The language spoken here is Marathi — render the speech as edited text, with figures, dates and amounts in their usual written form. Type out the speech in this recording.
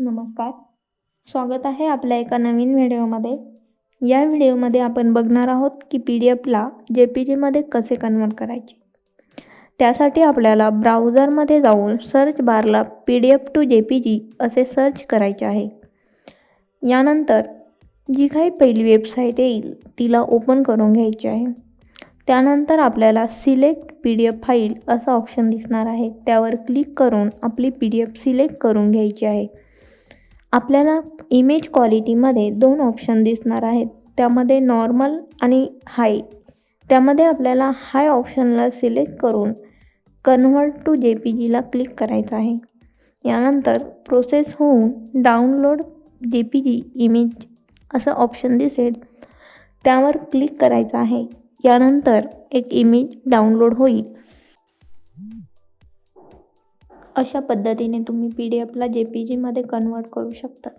नमस्कार. स्वागत आहे आपल्या एका नवीन व्हिडिओमध्ये. या व्हिडिओमध्ये आपण बघणार आहोत की PDF ला JPGमध्ये कसे कन्वर्ट करायचे. त्यासाठी आपल्याला ब्राउझरमध्ये जाऊन सर्च बारला PDF to JPG असे सर्च करायचे आहे. यानंतर जी काही पहिली वेबसाईट येईल तिला ओपन करून घ्यायची आहे. त्यानंतर आपल्याला सिलेक्ट PDF फाईल असा ऑप्शन दिसणार आहे. त्यावर क्लिक करून आपली PDF सिलेक्ट करून घ्यायची आहे. आपल्याला इमेज क्वालिटीमध्ये 2 ऑप्शन दिसणार आहेत. त्यामध्ये नॉर्मल आणि हाय. त्यामध्ये आपल्याला हाय ऑप्शनला सिलेक्ट करून कन्व्हर्ट टू JPGला क्लिक करायचं आहे. यानंतर प्रोसेस होऊन डाउनलोड JPG इमेज असं ऑप्शन दिसेल. त्यावर क्लिक करायचं आहे. यानंतर एक इमेज डाउनलोड होईल. अशा पद्धतीने तुम्ही PDFला JPGमध्ये कन्वर्ट करू शकता.